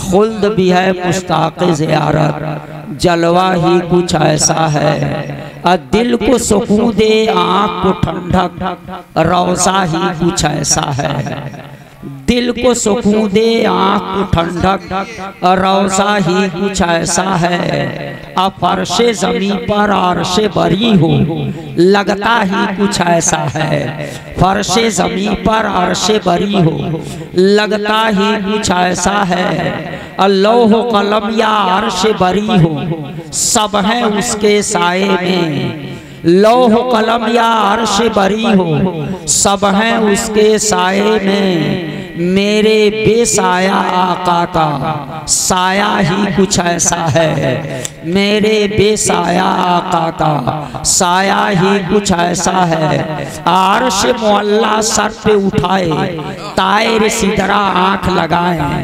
खुल्द भी है मुश्ताक़ ज़ियारत, जलवा ही कुछ ऐसा है। दिल को सुकून दे आँख को ठंडक, रौज़ा ही कुछ ऐसा है। दिल को सुकून दे आँख को ठंडक, रौज़ा ही कुछ ऐसा है। अब फर्शे ज़मीं पर अर्शे बरी हो, लगता ही कुछ ऐसा है। फर्शे ज़मीं पर अर्शे बरी हो, लगता ही कुछ ऐसा है। लौह कलम या अर्शे बरी हो, सब है उसके साए में। लौह कलम या अर्श बरी हो, सब हैं उसके साए में। मेरे बेसाया आका का साया ही कुछ ऐसा है। मेरे बेसाया आका का साया ही कुछ ऐसा है। अर्श मुअल्ला सर पे उठाए, तायर सिदरा आँख लगाए।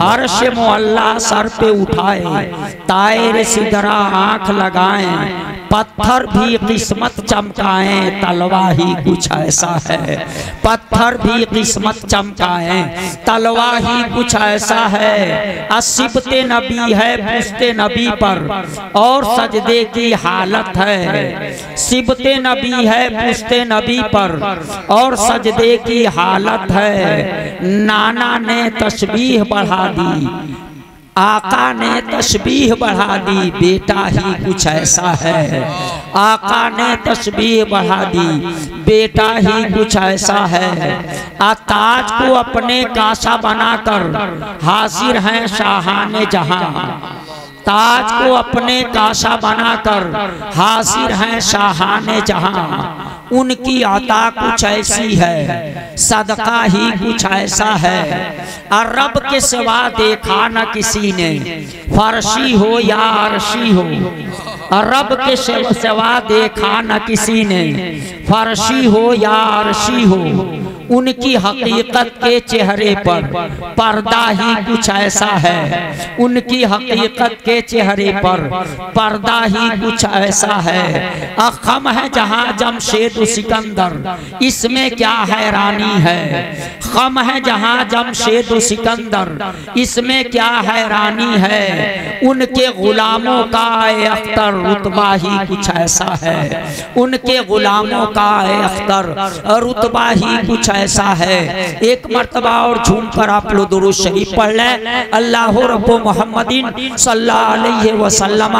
अर्श मुअल्ला सर पे उठाए, तायर सिदरा आँख लगाए। पत्थर भी किस्मत चमकाएं, तलवा ही कुछ ऐसा है। पत्थर भी किस्मत चमकाएं, तलवा ही कुछ ऐसा है। सिबते नबी है पुश्ते नबी पर, और सजदे की हालत है। सिबते नबी है पुश्ते नबी पर, और सजदे की हालत है। नाना ने तस्बीह बढ़ा दी, आका ने तस्बीह बढ़ा दी, बेटा ही कुछ ऐसा है। आका ने तस्बीह बढ़ा दी, बेटा ही कुछ ऐसा है। ताज को अपने कासा बनाकर हाजिर हैं शाहाने जहां। ताज को अपने कासा बनाकर हाजिर हैं शाहाने जहां। उनकी अता कुछ ऐसी है, सदका ही कुछ ऐसा है। और रब के सिवा देखा न किसी ने, फर्शी हो या अर्शी हो। और रब के सिवा देखा न किसी ने, फर्शी हो या अर्शी हो। उनकी हकीकत के चेहरे पर पर्दा ही कुछ ऐसा है। उनकी हकीकत के चेहरे पर पर्दा ही कुछ ऐसा है। खम है जहां जमशेद सिकंदर, इसमें क्या हैरानी है। खम है जहां जमशेद सिकंदर, इसमें क्या हैरानी है। उनके गुलामों का अख्तर रुतबा ही कुछ ऐसा है। उनके गुलामों का अख्तर रुतबा ही कुछ ऐसा है। एक मर्तबा और झूम कर आप लोग दुरूद शरीफ पढ़ लें। अल्लाह रब्बु मुहम्मदिन सल्लल्लाहु अलैहि वसल्लम,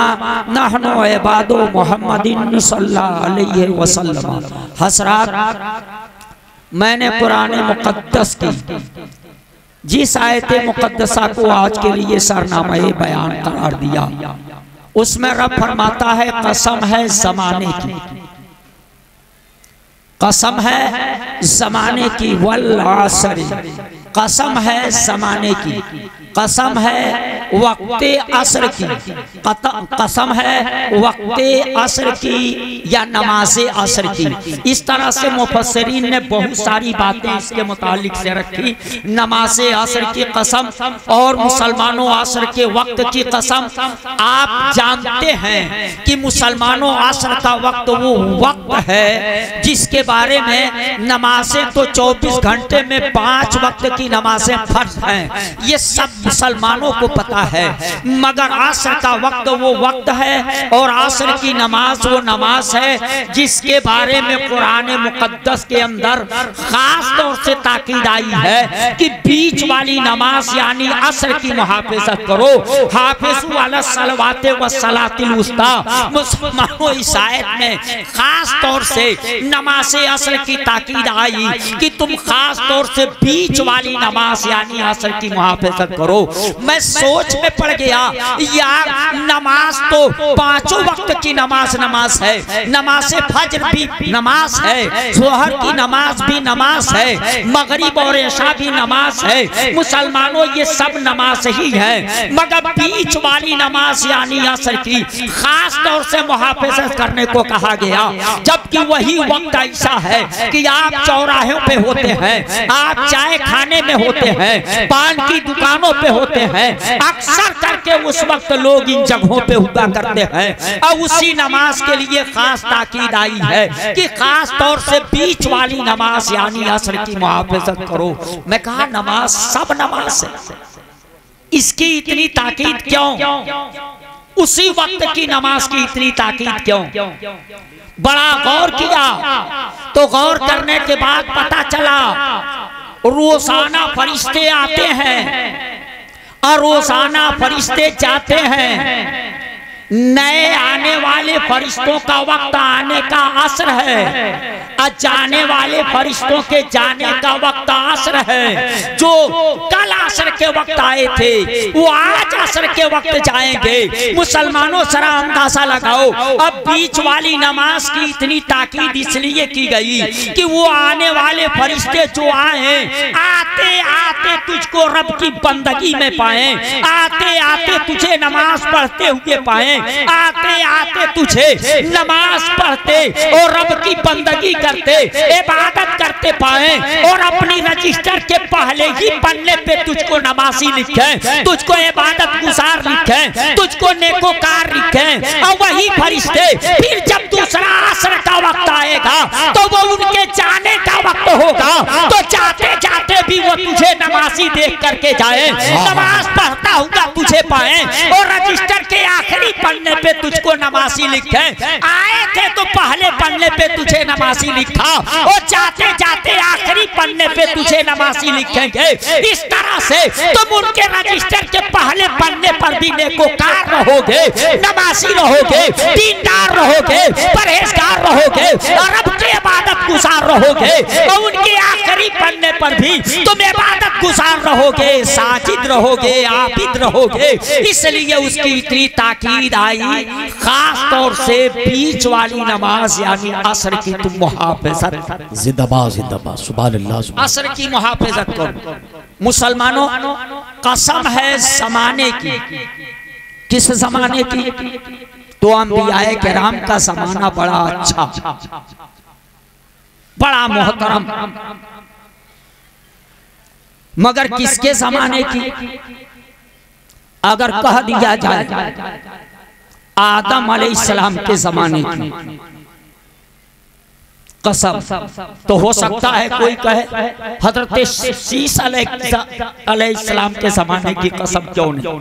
नहनु इबादु मुहम्मदिन सल्लल्लाहु अलैहि वसल्लम। हसरात, मैंने कुरान मुक़द्दस की जिस आयत मुक़द्दसा को आज के लिए सरनामा बयान करार दिया, उसमें रब फरमाता है कसम है ज़माने की, कसम है ज़माने की, वल असर, कसम है ज़माने की, कसम है वक्ते असर की, कसम है वक्ते असर की या नमाज़े असर की। इस तरह से मुफस्सिरीन ने बहुत सारी बातें इसके मुतालिक से रखी। नमाज़े असर की कसम और मुसलमानों असर के वक्त की कसम। आप जानते हैं कि मुसलमानों असर का वक्त वो वक्त है जिसके बारे में नमाजें तो 24 घंटे में 5 वक्त की नमाजें फर्ज हैं, ये सब मुसलमानों को पता है। मगर असर का वक्त वो वक्त है और असर की नमाज वो नमाज है जिसके बारे में कुरान मुक़द्दस के अंदर खास तौर से ताकीद आई है कि बीच वाली नमाज यानी असर की मुहाफ़िज़त करो। हाफ़िज़ू अला सलवाते व सलातिल वुस्ता। मुसलमानों इस आयत में खास तौर से नमाज़े असर की ताकीद आई कि तुम खास तौर से बीच वाली नमाज यानी असर की मुहाफ़िज़त करो। मैं सोच में पड़ गया यार, नमाज तो 5 वक्त की नमाज है। नमाज फज्र भी नमाज है, ज़ोहर की नमाज भी नमाज है, मगरिब और इशा भी नमाज है। मुसलमानों ये सब नमाज ही है, मगर बीच वाली नमाज यानी असर की खास तौर से मुहाफ़िज़त करने को कहा गया। जबकि वही वक्त ऐसा है कि आप चौराहों पे होते हैं, आप चाय खाने में होते हैं, पान की दुकानों पे होते हैं, अक्सर करके उस वक्त लोग इन जगहों पे हुआ करते हैं। और उसी नमाज के लिए खास ताकीद आई है कि खास तौर से बीच वाली नमाज यानी असर की मुहाफ़िज़त करो। मैं कहा नमाज सब नमाज है, इसकी इतनी ताकीद क्यों? उसी वक्त की नमाज की इतनी ताकीद क्यों? बड़ा गौर किया तो गौर करने के बाद पता चला रोजाना फरिश्ते आते हैं और रोजाना फरिश्ते जाते हैं। नए आने वाले फरिश्तों का वक्त आने का असर है और जाने वाले फरिश्तों के जाने का वक्त असर है। जो कल असर के वक्त आए थे वो आज असर के वक्त जाएंगे। मुसलमानों जरा अंदाजा लगाओ, अब बीच वाली नमाज की इतनी ताकीद इसलिए की गई कि वो आने वाले फरिश्ते जो आए, आते आते तुझको रब की बंदगी में पाए, आते आते तुझे नमाज पढ़ते हुए पाए, आते आते तुझे नमाज पढ़ते और रब की बंदगी करते, इबादत करते पाए और अपनी रजिस्टर के पहले ही पन्ने पे तुझको नमाजी लिखे, तुझको इबादत गुजार लिखे, तुझको नेकोकार लिखे। और वही फरिश्ते फिर जब दूसरा असर का वक्त आएगा तो वो उनके जाने का वक्त होगा, तो जाते जाते भी वो तुझे नमाजी देख करके जाए, नमाज पढ़ता हुआ तुझे पाए और रजिस्टर के आखिरी पन्ने पे तुझको नमाजी लिखे। आए थे तो पहले पन्ने पे तुझे नमाजी लिखा और जाते जाते आखिरी पन्ने पे तुझे नमाजी लिखेंगे। इस तरह से तुम उनके रजिस्टर के पहले पन्ने पर भी नेकोकार रहोगे, नमाजी रहोगे, दीनदार रहोगे, परहेजगार रहोगे और रब की इबादत गुजार रहोगे, और उनके आखिरी पन्ने पर भी तुम इबादत गुजार रहोगे, साजिद रहोगे, आबिद रहोगे। इसलिए उसकी इतनी ताकीद आई, खास तौर से बीच वाली नमाज यानी असर की तुम मुहाफिजत, जिंदाबाद जिंदाबाद, सुभान अल्लाह, असर की मुहाफिजत करो। मुसलमानों, कसम है जमाने की। किस जमाने की? तो अंबियाए किराम का जमाना बड़ा अच्छा, बड़ा मोहतरम। मगर किसके जमाने की? अगर कह दिया जाए आदम अलैहिस्सलाम के जमाने की कसम, तो हो सकता है कोई कहे हजरत शीश अलैहिस्सलाम के जमाने की कसम क्यों नहीं।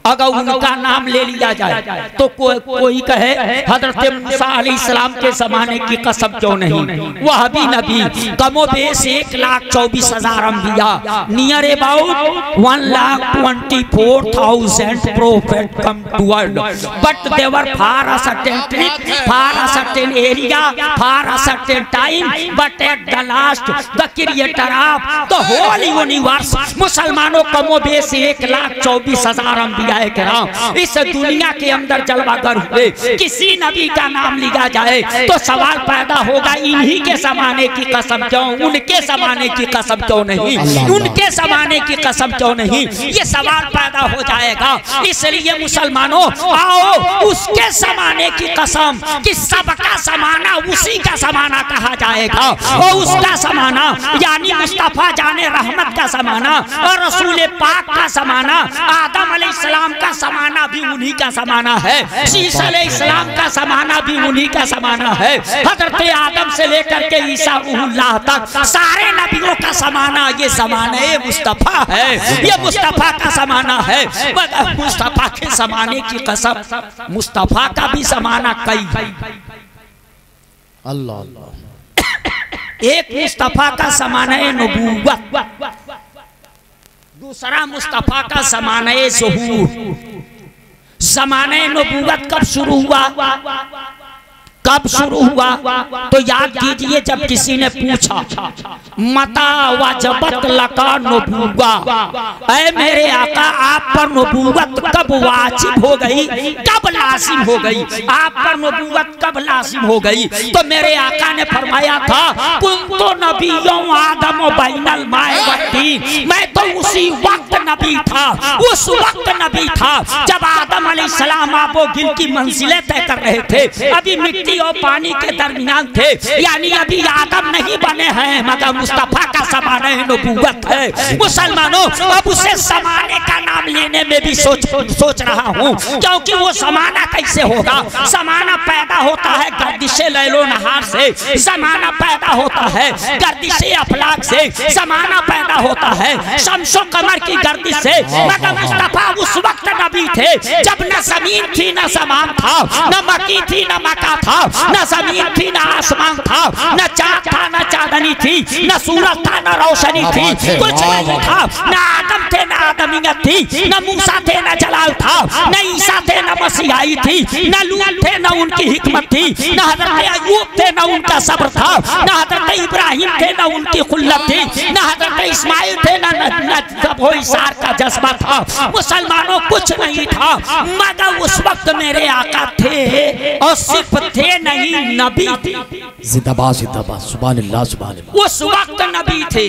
अगर उनका नाम ले लिया जाए तो कोई कहे हजरत मूसा अलैहिस्सलाम के जमाने की कसम क्यों नहीं। वह भी नबी कमोबेश 1,24,000 अंबिया, near about 1,24,000 prophet come to world, but they were for a certain trip, for a certain area, for a certain time, but at the last the creator of the whole universe। मुसलमानों कमोबेश 1,24,000 अंबिया इस दुनिया के अंदर जलवागर हुए। किसी नबी का नाम लिया जाए तो सवाल पैदा होगा इन्हीं के जमाने की कसम क्यों, उनके जमाने की कसम क्यों नहीं, उनके जमाने की कसम क्यों नहीं, ये सवाल पैदा हो जाएगा। इसलिए मुसलमानों, आओ उसके जमाने की कसम कि सबका जमाना उसी का जमाना कहा जाएगा, और उसका जमाना यानी मुस्तफा जाने रहमत का जमाना और रसूल पाक का जमाना, आदम अलैहिस्सलाम का ज़माना भी उन्हीं का ज़माना है, शीश अलैहिस्सलाम का ज़माना भी उन्हीं का ज़माना है, हज़रत आदम से लेकर के ईसा उल्लाह तक सारे नबियों का ज़माना ये ज़माने मुस्तफ़ा है, ये मुस्तफ़ा का ज़माना है। मुस्तफ़ा के ज़माने की कसम, मुस्तफ़ा का भी ज़माना कई, अल्लाह अल्लाह। एक मुस्तफ़ा का ज़माना नबूवत, दूसरा मुस्तफा का ज़माने ज़ुहूर। ज़माने नबूवत कब शुरू हुआ? कब शुरू हुआ? तो याद कीजिए, जब किसी ने पूछा मता वजबत लका नबूवा, ऐ मेरे आका आप पर नबूवत कब वाजिब हो गई, कब लाजिम हो गई, आप पर नबूवत कब लाजिम हो गई? तो मेरे आका ने फरमाया था कुंतु नबियों आदम बैनल माए वत्तीन, मैं तो उसी वक्त नबी था, उस वक्त नबी था जब आदम अलैहिस्सलाम आबो गिल की मंजिलें तय कर रहे थे, अभी मिट्टी मिट्टी और पानी के दरमियान थे, यानी अभी आदम नहीं बने हैं मगर मुस्तफा का ज़माना नबूवत है। मुसलमानों अब उसे ज़माने का नाम लेने में भी सोच रहा हूँ, क्योंकि वो ज़माना कैसे होगा? ज़माना पैदा होता है गर्दिशे लैलो नहार से, ज़माना पैदा होता है गर्दिशे अफलाक से, ज़माना पैदा होता है शम्सो कमर की गर्दिश से। मगर मुस्तफा उस वक्त नबी थे जब न जमीन थी न समान था, न मक्की थी न मक्का था, न जमीन थी न आसमान था, न चाँद था न चांदनी थी, न सूरज था न रोशनी थी, कुछ नहीं था। न आदम थे न आदमियत थी, न मूसा थे न जलाल था, न ईसा थे न मसीहाई थी, न लूत थे न उनकी हिकमत थी, न हजरत अय्यूब थे न उनका सब्र था, न हजरत इब्राहिम थे न उनकी खुल्लत थी, न हजरत इस्माइल थे न वो इशार का जज्बा था। मुसलमानों कुछ नहीं था मगर उस वक्त मेरे आका थे, और सिर्फ थे नहीं नबी थे। जिंदाबाद जिंदाबाद, सुभान अल्लाह सुभान अल्लाह। उस वक्त नबी थे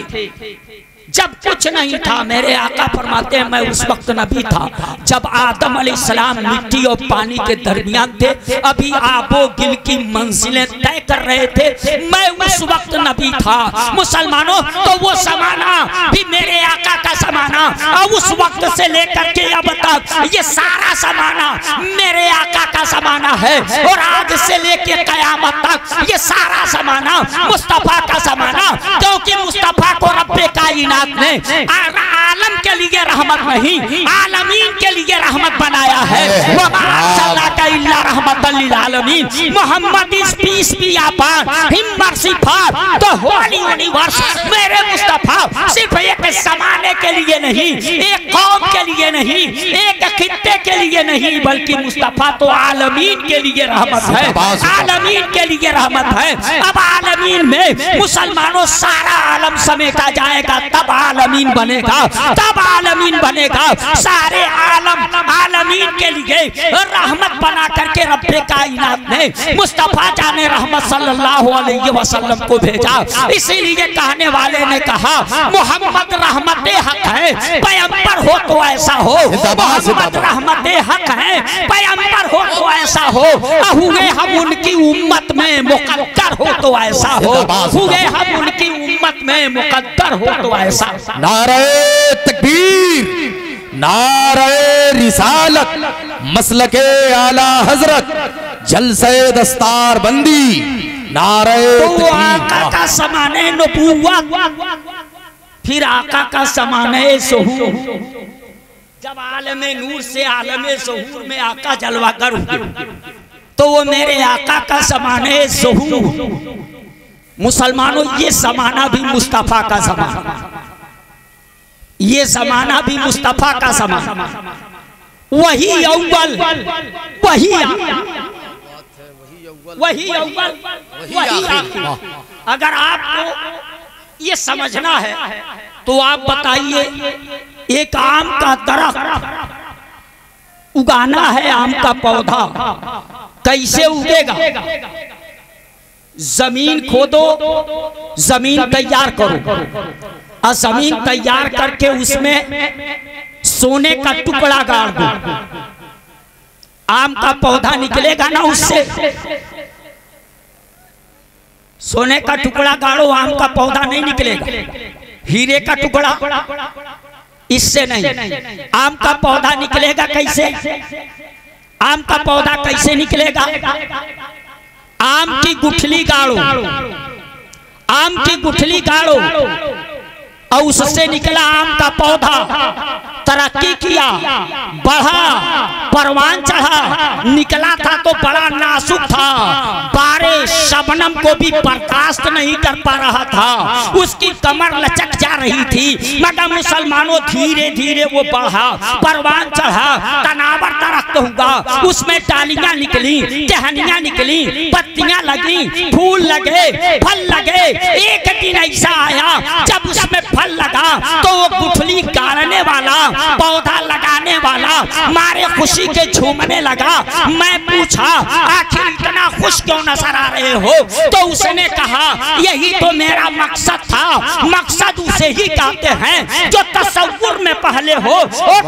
जब कुछ नहीं था। मेरे आका फरमाते हैं मैं उस वक्त नबी था जब आदम अलैहिस्सलाम मिट्टी और पानी के दरमियान थे, अभी आबो गिल की मंजिलें तय कर रहे थे, मैं उस वक्त नबी था। मुसलमानों तो वो ज़माना भी मेरे आका का ज़माना, और उस वक्त से लेकर के अब तक ये सारा ज़माना मेरे आका का ज़माना है, और आज से लेकर क़यामत तक ये सारा ज़माना मुस्तफ़ा का ज़माना, क्योंकि मुस्तफ़ा को रब्बे कायनात ने आलम के लिए रहमत नहीं आलमीन के लिए रहमत बनाया है। Muhammad is peace be upon him mercy for the whole universe. मेरे मुस्तफा सिर्फ एक ज़माने के लिए नहीं, एक कौम के लिए नहीं, एक खित्ते के लिए नहीं, बल्कि मुस्तफा तो आलमीन के लिए रहमत है, आलमीन के लिए रहमत है। अब आलमीन में मुसलमानों सारा आलम समेटा जाएगा, तब आलमीन बनेगा, तब आलमीन बनेगा। सारे आलम आलमीन के लिए रहमत बना करके रब्बे कायनात ने मुस्तफा जाने रहमत सल्लल्लाहु अलैहि वसल्लम को भेजा। इसीलिए कहने वाले ने कहा मोहम्मद रहमत हक है, पैगंबर हो तो ऐसा हो, मोहम्मद रहमत हक है, पैगंबर हो तो ऐसा हो, हुए हम उनकी उम्मत में मुकद्दर हो तो ऐसा हो, हुए हम उनकी उम्मत में मुकद्दर हो तो ऐसा। नारे तकबीर, नारे रिसालत, मसलके आला हजरत, जलसे दस्तार बंदी, नारे तो आका का समाने नबूवत, फिर आका का समाने ज़हूर। जब आलमे नूर से आलमे ज़हूर में आका जलवागर हुए तो वो मेरे आका का समाने ज़हूर। मुसलमानों ये ज़माना भी मुस्तफ़ा का ज़माना, ये ज़माना भी मुस्तफ़ा का ज़माना, वही अव्वल वही वही अव्वल वही आखिर। अगर आपको ये समझना है तो आप बताइए, एक आम का दरख्त उगाना है, आम का पौधा कैसे उगेगा? जमीन खोदो, जमीन तैयार करो, और जमीन तैयार करके उसमें सोने का टुकड़ा गाड़ दो, आम का पौधा निकलेगा ना उससे। सोने का टुकड़ा गाड़ो, आम का पौधा नहीं निकलेगा। हीरे का टुकड़ा, इससे नहीं। आम का पौधा निकलेगा कैसे? आम का पौधा कैसे निकलेगा? आम की गुठली गाड़ो, आम की गुठली गाड़ो, और उससे निकला आम का पौधा, तरक्की किया, बढ़ा, परवान चढ़ा, निकला था तो बड़ा नाजुक था, बारिश शबनम को भी बर्दाश्त नहीं कर पा रहा था, उसकी कमर लचक जा रही थी। मगर मुसलमानों धीरे धीरे वो बढ़ा, परवान चढ़ा, तनावर दरख्त हुआ, उसमें डालियां निकली, टहनियां निकली, पत्तियां लगी, फूल लगे, फल लगे। एक दिन ऐसा आया जब उसमें फल लगा तो वो गुठली गाड़ने वाला, पौधा लगाने वाला वाला मारे खुशी के झूमने लगा। मैं पूछा आखिर इतना खुश क्यों नजर आ रहे हो? तो उसने कहा यही तो मेरा मकसद था। मकसद उसे ही कहते हैं जो तसव्वुर में पहले हो और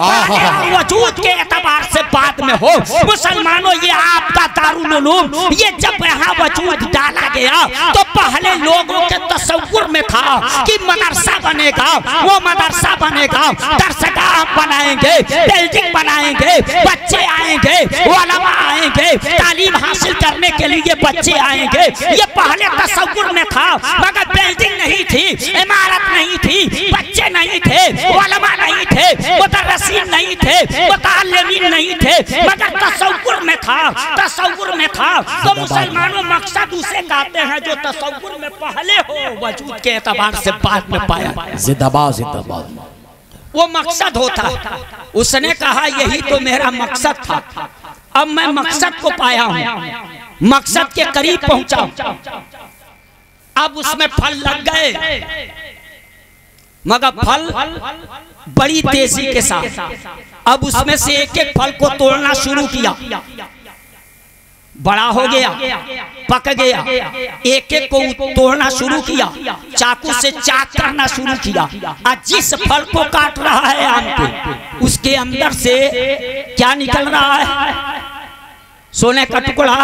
वजूद के एतबार से बाद में हो। मुसलमानों, ये आपका दारुल उलूम, ये जब यहाँ वजूद डाला गया तो पहले लोगों के तसव्वुर में था कि मदरसा बनेगा, वो मदरसा बनेगा, दरसगाह बनाएंगे, बिल्डिंग बनाएंगे, बच्चे आएंगे, उलमा आएंगे, तालीम हासिल करने के लिए बच्चे आएंगे। ये पहले तसव्वुर में था, मगर बिल्डिंग नहीं थी, इमारत नहीं थी, बच्चे नहीं थे, उलमा नहीं थे, मुदर्रिसीन नहीं थे, मुतअल्लिमीन नहीं थे, मगर तसव्वुर में था, तसव्वुर में था। तो मुसलमानों, मकसद उसे कहते हैं जो तसव्वुर में पहले हो, वजूद के एतबार से बाद में पाया। जिंदाबाद जिंदाबाद, वो मकसद होता। उसने कहा यही तो मेरा मकसद था, अब मैं मकसद को पाया हूं, मकसद के करीब पहुंचा, अब उसमें फल लग गए। मगर फल बड़ी तेजी के साथ, अब उसमें से एक एक फल को तोड़ना शुरू किया। बड़ा हो गया, पक गया, एक एक को तोड़ना शुरू किया, चाकू से चाक करना शुरू किया। और जिस फल को काट रहा है आम के, उसके अंदर से क्या निकल रहा है? सोने का टुकड़ा।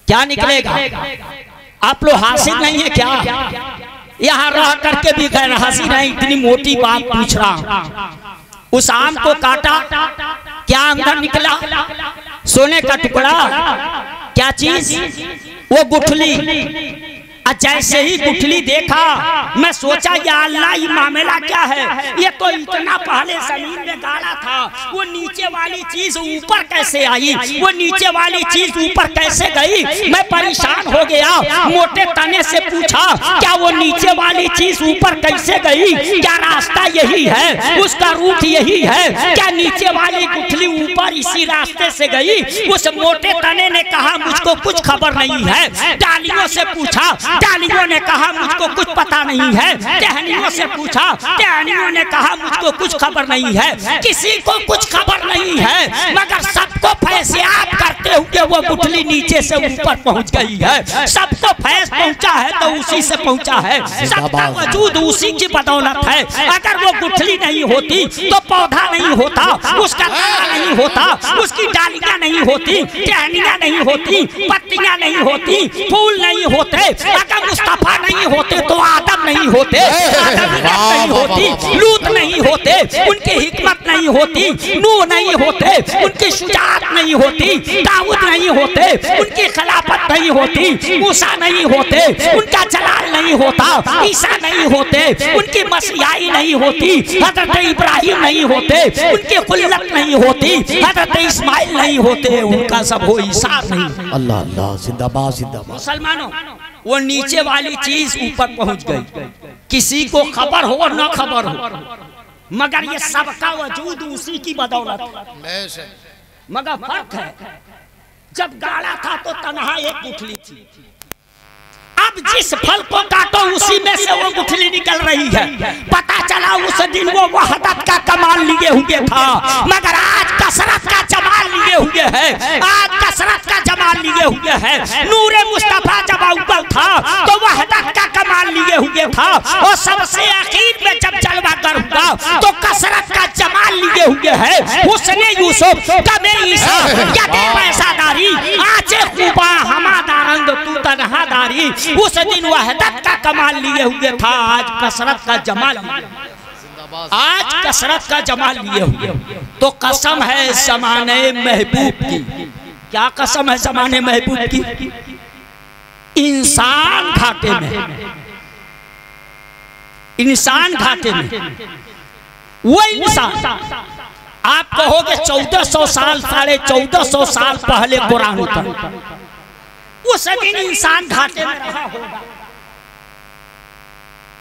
क्या निकलेगा? आप लोग हासिल नहीं है क्या? यहाँ रह करके भी गैर हासिल नहीं। इतनी मोटी बात पूछ रहा हूं। उस आम को काटा, क्या अंदर निकला? सोने का टुकड़ा। क्या चीज? वो गुठली। जैसे ही गुठली देखा, मैं सोचा या अल्लाह, ये मामला क्या है? ये तो इतना पहले जमीन में गाड़ा था, वो नीचे वाली चीज ऊपर कैसे आई? वो नीचे वाली चीज ऊपर कैसे गई? मैं परेशान हो गया। मोटे तने से पूछा क्या वो नीचे वाली चीज ऊपर कैसे गई? क्या रास्ता यही है? उसका रूट यही है? क्या नीचे वाली गुठली ऊपर इसी रास्ते से गई? उस मोटे तने ने कहा मुझको कुछ खबर नहीं है। डालियों से पूछा, डालियों ने कहा मुझको कुछ पता नहीं है। टहनियों से पूछा, टहनियों ने कहा मुझको कुछ खबर नहीं है। किसी को कुछ खबर नहीं है, मगर सबको फैसयाब करते हुए वो गुठली नीचे से ऊपर पहुंच गई है। सबको फैस पहुंचा है तो उसी से पहुंचा है। सबका वजूद उसी की बदौलत है। अगर वो गुठली नहीं होती तो पौधा नहीं होता, उसका तना नहीं होता, उसकी डालियां नहीं होती, टहनियां नहीं होती, पत्तियां नहीं होती, फूल नहीं होते। अगर मुस्तफा नहीं होते तो आदम नहीं होते, नहीं होती, लूत नहीं होते, उनकी हिकमत नहीं होती, नूह नहीं होते, उनकी शुजाअत नहीं होती, दाऊद नहीं होते, उनकी खिलाफत नहीं होती, मूसा नहीं होते, उनका जलाल नहीं होता, ईसा नहीं होते, उनकी मसीहाई नहीं होती, हजरत इब्राहिम नहीं होते, उनकी खुल्लत नहीं होती, हजरत इस्माइल नहीं होते, उनका सब हो ईसा नहीं। अल्लाह अल्लाह, जिंदाबाद जिंदाबाद। मुसलमानों, वो नीचे वाली चीज ऊपर पहुंच गई। किसी को खबर हो और न खबर हो, मगर ये सबका वजूद उसी की बदौलत है। मगर फर्क है, जब गाड़ा था तो तन्हा एक गुठली थी। अब जिस फल को काटो उसी में से वो गुठली निकल रही है। पता चला उस दिन वो वहदत का कमाल लिए हुए था, मगर आज कसरत का जमाल लिए हुए है। आज कसरत का जमाल लिए हुए है। नूरे मुस्तफा जब अव्वल था तो वहदत का कमाल लिए हुए था, और सबसे आखिर में जब जलवा कर हुआ तो कसरत का जमाल लिए हुए है। हुस्ने यूसुफ कमे ईसा यदे पैसादारी आचे खूबा हमादारंद तू तन्हादारी। उस दिन वहदत का कमाल लिए हुए था, आज कसरत का जमाल, आज कसरत का जमाल लिए हुए। तो कसम है ज़माने महबूब की। क्या कसम है ज़माने महबूब की? इंसान घाटे में, इंसान घाटे में। वो इंसान, आप कहोगे 1400 साल, 1450 साल पहले कुरान उतरा, उस दिन इंसान घाटे में रहा होगा।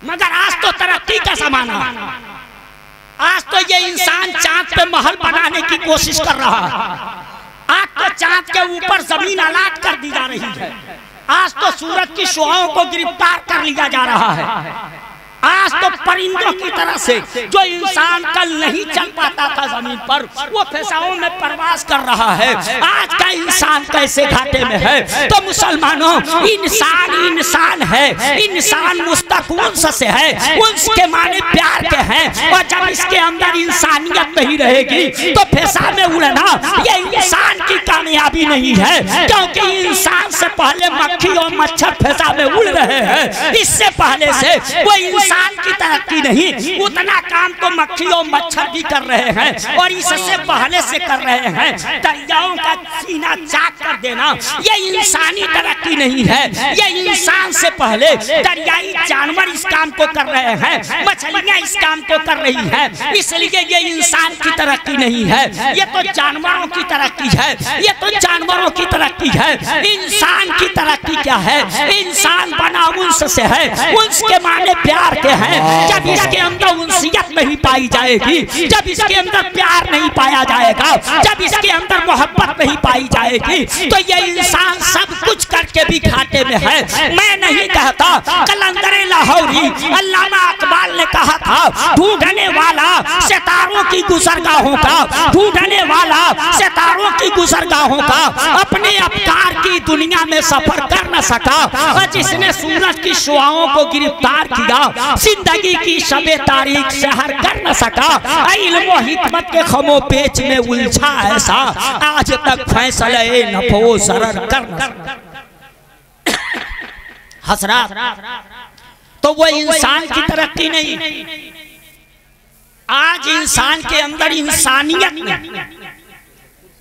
मगर आज तो तरक्की का जमाना, आज तो ये इंसान चांद पे महल बनाने की कोशिश कर रहा है। आज तो चांद के ऊपर जमीन अलाट कर दी जा रही है। आज तो सूरज की शुआओं को गिरफ्तार कर लिया जा रहा है। आज तो परिंदों की तरह से जो इंसान कल नहीं चल पाते जमीन पर, वो फिजाओं में परवास कर रहा है। आज का इंसान कैसे घाटे में है? तो मुसलमानों, इंसान इंसान है, इंसान मुस्तक़ से है, उसके माने प्यार के हैं। और जब इसके अंदर इंसानियत नहीं रहेगी तो फिजा में उड़ना ये इंसान की कामयाबी नहीं है, क्योंकि इंसान से पहले मक्खी और मच्छर फिजा में उड़ रहे हैं। इससे पहले से वो इंसान की तरक्की नहीं, उतना काम तो मक्खी और मच्छर भी कर रहे हैं और इससे पहले से कर रहे हैं। दरियाओं का सीना चाक कर देना ये इंसानी तरक्की नहीं है। ये इंसान से पहले दरियाई जानवर इस काम को कर रहे हैं, मछलियां इस काम को कर रही हैं, इसलिए ये इंसान की तरक्की नहीं है, ये तो जानवरों की तरक्की है। ये तो जानवरों की तरक्की है। इंसान की तरक्की क्या है? इंसान बना उन्स से है, उन्स के माने प्यार के हैं। जब इसके अंदर उन्सियत नहीं पाई जाएगी, जब इसके अंदर प्यार नहीं पाया जाएगा, जब इसके अंदर मोहब्बत नहीं पाई जाएगी, तो ये इंसान सब कुछ करके भी घाटे में है। मैं नहीं कहता, कलंदर लाहौरी अल्लामा इकबाल ने कहा था, ढूंढने वाला सितारों की गुजरगाहों का, ढूंढने वाला सितारों की गुजरगाहों का, अपने अवतार की दुनिया में सफर कर न सका। और जिसने सूरज की शुआओं को गिरफ्तार किया, जिंदगी की शबे तारीख शहर कर न सका। इल्म व हिकमत के खमो पेच में उलझा ऐसा, आज तक फैसले नफो सरर कर हसरत। तो वो इंसान की तरक्की नहीं। आज इंसान के अंदर इंसानियत,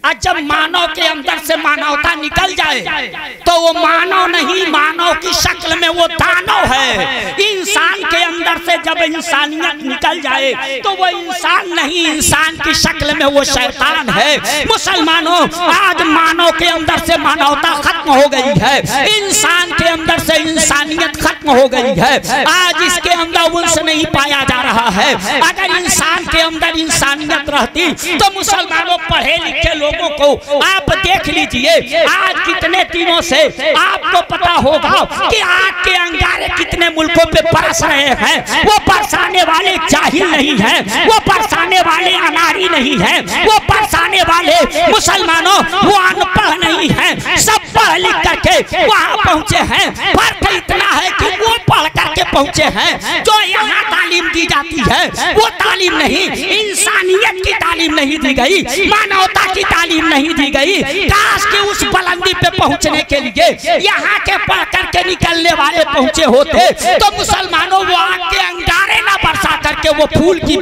आज जब मानव के अंदर से मानवता निकल जाए तो वो मानव नहीं, मानव की शक्ल में वो दानव है। इंसान के अंदर से जब इंसानियत निकल जाए तो वो इंसान नहीं, इंसान की शक्ल में वो शैतान है। मुसलमानों, आज मानव के अंदर से मानवता खत्म हो गई है, इंसान के अंदर से इंसानियत खत्म हो गई है। आज इसके अंदर उनसे नहीं पाया जा रहा है। अगर इंसान के अंदर इंसानियत रहती तो मुसलमानों, पढ़े लिखे लोगों को आप देख लीजिए, आज कितने दिनों से आपको पता होगा कि आग के अंगारे कितने मुल्कों पे बरस रहे हैं। वो बरसाने वाले जाहिल नहीं हैं, वो बरसाने वाले अनारी नहीं हैं, वो बरसाने वाले मुसलमानों वो अनपढ़ नहीं हैं, सब पढ़ लिख करके वहाँ पहुँचे हैं। फर्क इतना है कि वो पढ़ करके पहुँचे हैं, जो यहाँ तालीम दी जाती है वो तालीम नहीं, इंसानियत की तालीम नहीं दी गई, मानवता की तालीम नहीं दी गई। काश कि उस बुलंदी पे पहुंचने के लिए यहाँ के पढ़ करके निकलने वाले पहुंचे होते तो मुसलमानों वो आग के अंगारे ना बरसा करके वो फूल की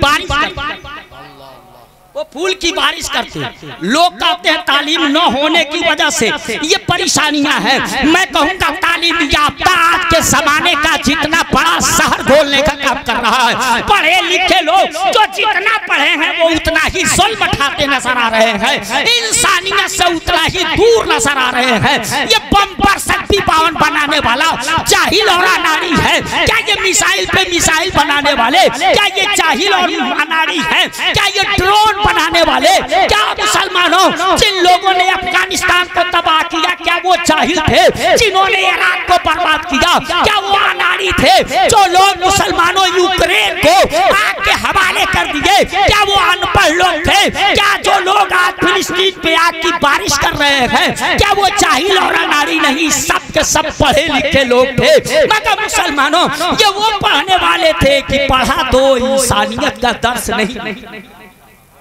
बारिश करते। लोग कहते हैं तालीम न होने की वजह से ये परेशानियां हैं। मैं कहूँगा तालीम याफ्ता आज के जमाने का जितना बड़ा शहर घोलने का काम कर रहा है। पढ़े लिखे लोग जो जितना पढ़े हैं वो उतना ही जुल्म उठाते नजर आ रहे हैं, इंसानियत से उतना ही दूर नजर आ रहे हैं। ये बम पर शक्ति पावन बनाने वाला जाहिल और अनाड़ी है क्या? ये मिसाइल पे मिसाइल बनाने वाले क्या ये जाहिल और अनाड़ी है क्या? ये ड्रोन बनाने वाले क्या मुसलमानों, जिन लोगों ने अफगानिस्तान को तबाह किया क्या वो जाहिल थे? जिन्होंने इराक को बर्बाद किया क्या वो अनाड़ी थे? जो लोग मुसलमानों यूक्रेन को आग के हवाले कर दिए क्या वो अनपढ़ लोग थे? क्या जो लोग आज फिलिस्तीन पे आग की बारिश कर रहे हैं क्या वो जाहिल और अनाड़ी नहीं? सब के सब पढ़े लिखे लोग थे। मगर मुसलमानों, ये वो पढ़ने वाले थे कि पढ़ा तो इंसानियत का दर्स नहीं।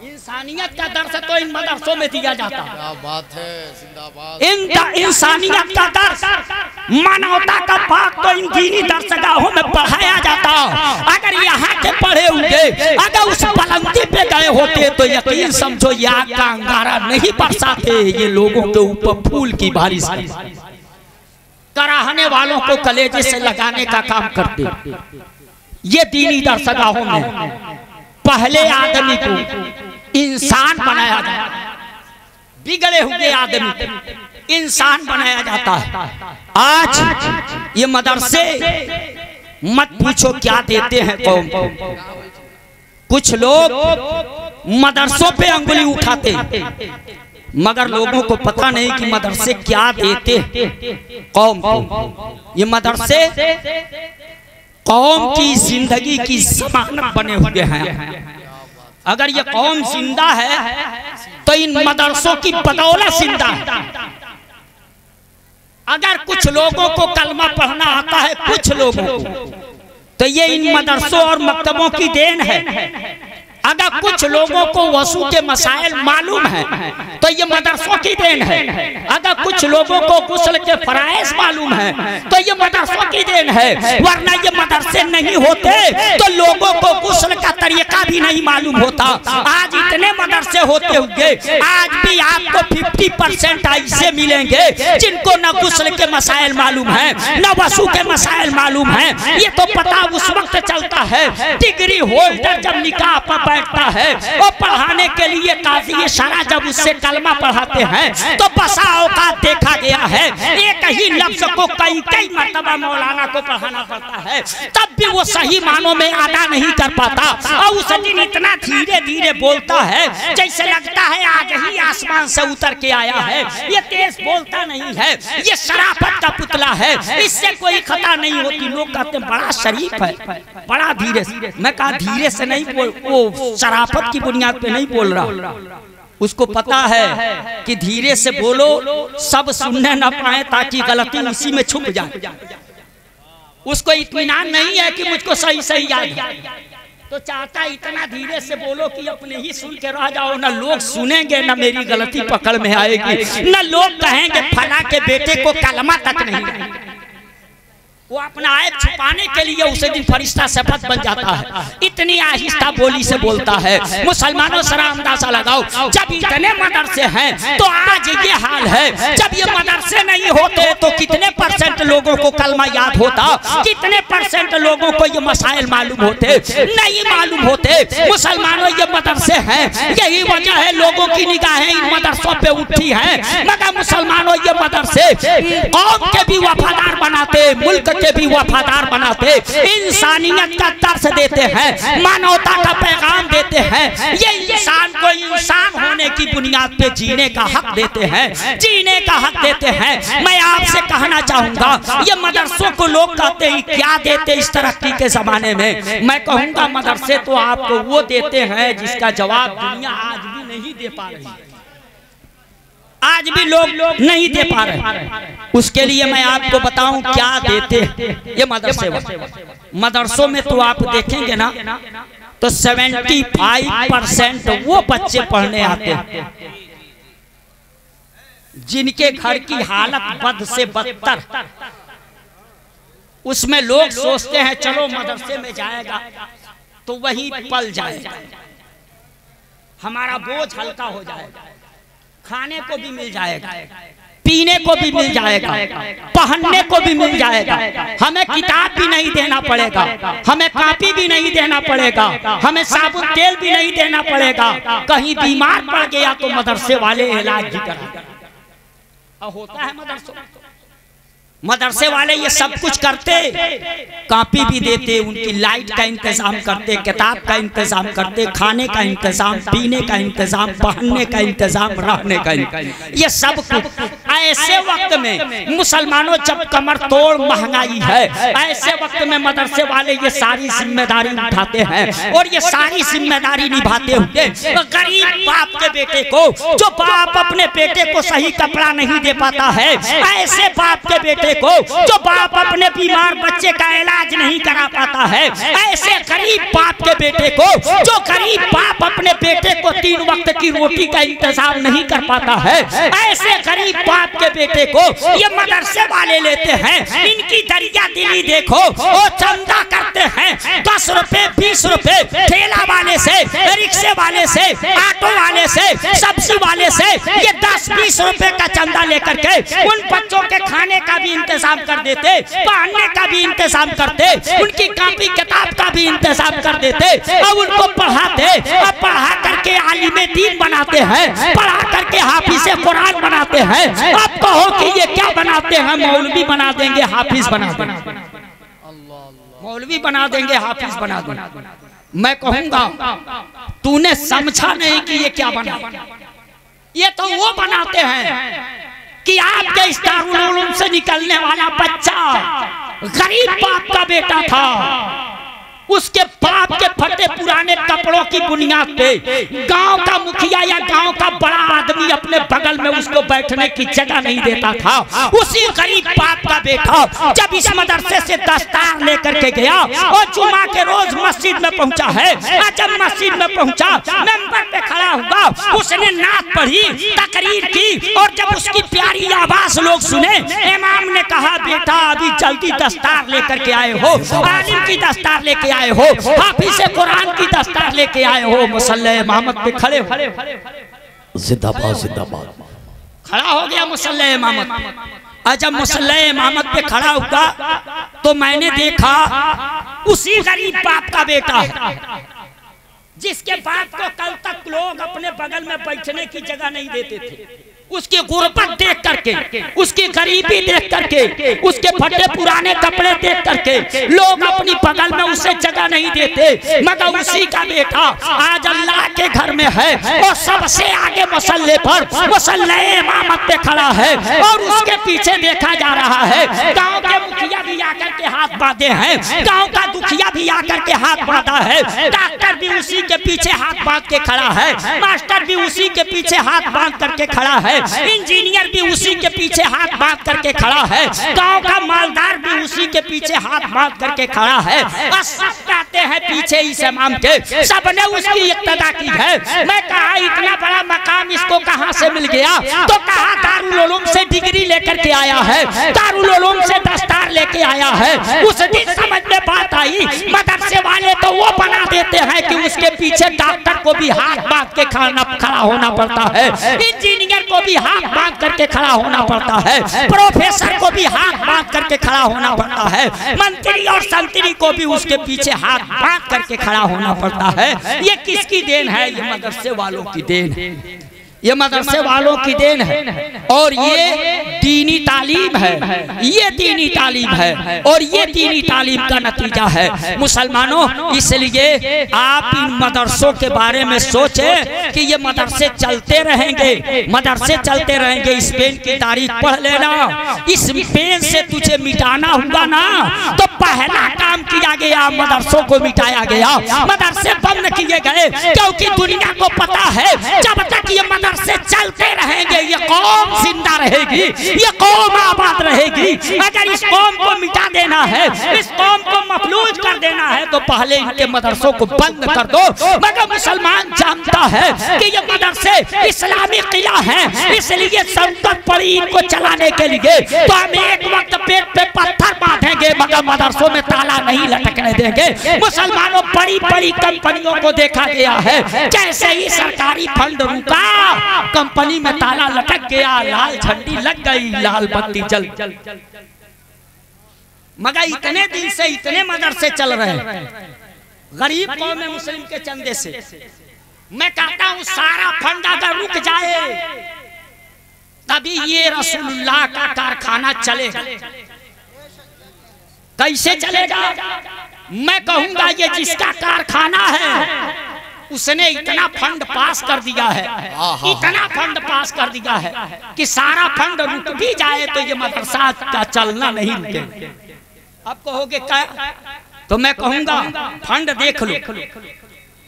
इंसानियत का दर्स तो इन मदरसों में दिया जाता। क्या बात है, जिंदाबाद। इंसानियत का दर्स, मानवता का बात तो इन दीनी दर्सगाहों में पढ़ाया जाता। अगर यहाँ के पढ़े हुए अगर उस बुलंदी पे गए होते तो यकीन समझो ये आग का अंगारा नहीं बरसाते, ये लोगों के ऊपर फूल की बारिश कराहने वालों को कलेजे से लगाने का काम करते। ये दीनी दर्सगाहों में पहले आदमी को इंसान बनाया जाता, बिगड़े हुए आदमी को इंसान बनाया जाता है। आज ये मदरसे मत पूछो क्या देते हैं कौम को। कुछ लोग मदरसों पे अंगुली उठाते मगर लोगों को पता नहीं कि मदरसे क्या देते कौम को। ये मदरसे कौम की जिंदगी की जमानत बने हुए हैं। अगर ये कौम जिंदा है तो इन मदरसों की बदौलत जिंदा है। अगर कुछ लोगों को कलमा पढ़ना आता है, कुछ लोगों को, तो ये इन मदरसों और मकतबों की देन है। अगर कुछ लोगों को वज़ू के मसाइल मालूम है तो ये मदरसों की देन है। अगर कुछ लोगों को गुस्ल के फराइज़ मालूम है तो ये मदरसों की देन है। वरना ये मदरसे नहीं होते तो लोगों को गुस्ल का तरीका भी नहीं मालूम होता। आज इतने मदरसे होते होंगे, आज भी आपको 50% ऐसे मिलेंगे जिनको न गुस्ल के मसाइल मालूम है, न वज़ू के मसाइल मालूम है। ये तो पता उस वक्त चलता है डिग्री होल्डर जब निकाह पर बैठता है और पढ़ाने के लिए काजी शरा जब उससे कलमा पढ़ाते हैं तो बसा औकात देखा गया है एक ही लफ्ज को कई कई मर्तबा मौलाना को पढ़ाना पड़ता है, तब भी वो सही मानों में अदा नहीं कर पाता। और उस दिन इतना धीरे धीरे बोलता है जैसे लगता है आज ही आसमान से उतर के आया है। ये तेज बोलता नहीं है, ये शराफत का पुतला है, इससे कोई खता नहीं होती। लोग कहते हैं बड़ा शरीफ है, बड़ा धीरे से। मैं कहा धीरे से नहीं बोल, वो शराफत की बुनियाद पे नहीं बोल रहा। उसको पता है कि धीरे से बोलो सब सुनने न पाए ताकि गलती उसी में छुप जाए। उसको इत्मीनान नहीं है कि मुझको सही सही याद है, तो चाहता इतना धीरे से बोलो कि अपने ही सुन के रह जाओ। ना लोग सुनेंगे ना मेरी गलती पकड़ में आएगी, ना लोग कहेंगे फला के बेटे को कलमा तक नहीं। वो अपना ऐब छुपाने के लिए उसे दिन फरिश्ता शपथ बन जाता है। इतनी आहिस्ता बोली से बोलता है। मुसलमानों सरा अंदाजा लगाओ, जब इतने मदरसे हैं तो आज ये हाल है। जब ये मदरसे नहीं होते तो कितने % लोगों को कलमा याद होता, कितने % लोगों को ये मसाइल मालूम होते? नहीं मालूम होते। मुसलमानों ये मदरसे हैं, यही वजह है लोगों की निगाहें इन मदरसों पे उठी हैं। मगर मुसलमानों ये मदरसे कौम के भी वफादार बनाते, मुल्क के भी वफादार बनाते, इंसानियत का दर्स देते हैं, मानवता का पैगाम देते हैं। ये इंसान को इंसान होने की बुनियाद पे जीने का हक देते हैं, जीने का हक देते हैं। मैं आपसे कहना चाहूंगा ये मदरसों को लोग कहते हैं क्या देते इस तरक्की के जमाने में। मैं कहूंगा मदरसे तो आपको वो देते हैं जिसका जवाब दुनिया आज भी नहीं दे पा रही, आज भी लोग नहीं दे पा रहे। उसके लिए मैं आपको बताऊं क्या देते ये मदरसे। मदरसों में तो आप देखेंगे ना तो 75% वो बच्चे पढ़ने आते हैं जिनके घर की हालत बद से बदतर। उसमें लोग सोचते हैं चलो मदरसे में जाएगा तो वही पल जाएगा, हमारा बोझ हल्का हो जाएगा, खाने को भी मिल जाएगा, पीने को भी मिल जाएगा, पहनने को भी मिल जाएगा, हमें किताब भी नहीं देना पड़ेगा, हमें कॉपी भी नहीं देना पड़ेगा, हमें साबुन तेल भी नहीं देना पड़ेगा। कहीं बीमार पड़ गया तो मदरसे वाले इलाज भी करेंगे। होता है मदरसे वाले ये सब कुछ करते, कॉपी भी देते, उनकी लाइट का इंतजाम करते, किताब का इंतजाम करते, खाने का इंतजाम, पीने का इंतजाम, पहनने का इंतजाम, रहने का ये सब कुछ। ऐसे वक्त में मुसलमानों जब कमर तोड़ महंगाई है, ऐसे वक्त में मदरसे वाले ये सारी जिम्मेदारी उठाते हैं और ये सारी जिम्मेदारी निभाते हुए गरीब बाप के बेटे को, जो बाप अपने बेटे को सही कपड़ा नहीं दे पाता है, ऐसे बाप के बेटे को जो बाप अपने बीमार बच्चे का इलाज नहीं करा पाता है, ऐसे गरीब बाप के बेटे को, जो गरीब बाप अपने बेटे को 3 वक्त की रोटी का इंतजाम नहीं कर पाता है, ऐसे गरीब बाप के बेटे को ये मदरसे वाले लेते हैं। इनकी दरिया दिली देखो, वो चंदा करते हैं 10 रुपए 20 रुपए, ठेला वाले से, रिक्शे वाले से, ऑटो वाले से, सब्जी वाले से ये 10-20 रुपए का चंदा लेकर के उन बच्चों के खाने का भी इंतजाम कर देते, पढ़ने का भी इंतजाम करते, उनकी कॉपी किताब का भी इंतजाम कर देते और उनको पढ़ाते और पढ़ा करके आलिमे दीन बनाते हैं, पढ़ा करके हाफिज़े कुरान बनाते हैं। अब कहो कि ये क्या बनाते हैं? मौलवी बना देंगे, हाफिज बना देंगे, मौलवी बना देंगे, हाफिज बना देंगे। मैं कहूंगा तूने समझा नहीं कि ये क्या बना। ये तो वो बनाते हैं कि आपके इस दारुल उलूम से निकलने वाला बच्चा गरीब बाप का बेटा था, उसके बाप के फटे पुराने कपड़ों की बुनियाद पे गांव का मुखिया या गांव का बड़ा आदमी अपने बगल में उसको बैठने की जगह नहीं देता था। उसी गरीब बाप का बेटा जब इस मदरसे से दस्तार लेकर के गया और जुमा के रोज मस्जिद में पहुंचा है, जब मस्जिद में पहुंचा मेंबर पे खड़ा हुआ, उसने नात पढ़ी, तकरीर की, और जब उसकी प्यारी आवाज लोग सुने, इमाम ने कहा बेटा अभी जल्दी दस्तार लेकर के आए हो, आलिम की दस्तार लेके आए हो, हाफिज़ कुरान की दस्तार लेके आए हो, मुसल्ले इमामत पे खड़े हो। जिंदाबाद जिंदाबाद। खड़ा हो गया मुसल्ले इमामत। जब मुसल्ले इमामत पे खड़ा हुआ तो मैंने देखा उसी गरीब बाप का बेटा है जिसके बाप को कल तक लोग अपने बगल में बैठने की जगह नहीं देते थे। उसकी गुर्बत देख करके, उसकी गरीबी देख करके, उसके फटे पुराने कपड़े देख करके लोग अपनी बगल में उसे जगह नहीं देते, मगर उसी का बेटा आज अल्लाह के घर में है और सबसे आगे मसल्ले पर मुसल्ले इमामत पे खड़ा है और उसके पीछे देखा जा रहा है। गांव के मुखिया भी आकर के हाथ बांधे हैं, गांव का दुखिया भी आकर के हाथ बांधा है, डॉक्टर भी उसी के पीछे हाथ बांध के खड़ा है, मास्टर भी उसी के पीछे हाथ बांध करके खड़ा है, इंजीनियर भी उसी के पीछे हाथ बांध करके खड़ा है, गांव का मालदार भी उसी के पीछे हाथ बांध करके खड़ा है। और सब कहते हैं पीछे इस इमाम के, सबने उसकी इक्तदा की है। मैं कहा इतना बड़ा मकाम इसको कहां से मिल गया? तो कहा दारुल उलूम से डिग्री लेकर के आया है, दारुल उलूम से दस्तार लेके आया है। उस दिन समझ में बात आई, मदरसे वाले तो वो बना देते हैं कि उसके पीछे डॉक्टर को भी हाथ बांध के खड़ा होना पड़ता है, इंजीनियर को भी हाथ बांध करके खड़ा होना पड़ता है, प्रोफेसर को भी हाथ बांध करके खड़ा होना पड़ता है, मंत्री और संतरी को भी उसके पीछे हाथ बांध करके खड़ा होना पड़ता है। ये किसकी देन है? ये मदरसे वालों की देन है, ये मदरसे वालों की देन है और ये दीनी तालीम है, ये दीनी तालीम है और ये दीनी तालीम का नतीजा है। मुसलमानों, इसलिए आप इन मदरसों के बारे में सोचें कि ये मदरसे चलते रहेंगे, मदरसे चलते रहेंगे। स्पेन की तारीख पढ़ लेना, इस स्पेन से तुझे मिटाना होगा ना, तो पहला काम किया गया मदरसों को मिटाया गया, मदरसे बंद किए गए, क्योंकि दुनिया को पता है जब तक ये से चलते रहेंगे ये कौम जिंदा रहेगी, ये कौम आबाद रहेगी। अगर इस कौम को मिटा देना है, इस कौम को मफलूज कर देना है, तो पहले इनके मदरसों को बंद कर दो। मगर मुसलमान जानता है कि ये मदरसे इस्लामी किला हैं, इसलिए जरूरत पड़ी इनको चलाने के लिए तो हम एक वक्त पेट पे पत्थर बांधेंगे, मगर मदरसों में ताला नहीं लटकने देंगे। मुसलमानों, बड़ी बड़ी कंपनियों को देखा गया है, जैसे ही सरकारी फंड रुका कंपनी में ताला लटक गया, लाल झंडी लग गई, लाल बत्ती जल। मगर इतने दिन से इतने मदरसे चल रहे हैं गरीब कौम में मुस्लिम के चंदे से। मैं कहता हूं सारा फंड अगर रुक जाए तभी ये रसूलुल्लाह का कारखाना चलेगा। कैसे चलेगा? मैं कहूंगा ये जिसका कारखाना है उसने इतना फंड पास कर दिया है, इतना फंड पास कर दिया है कि सारा फंड रुक भी जाए तो ये मदरसा का चलना नहीं रुके। अब कहोगे क्या? तो मैं कहूंगा फंड देख लो,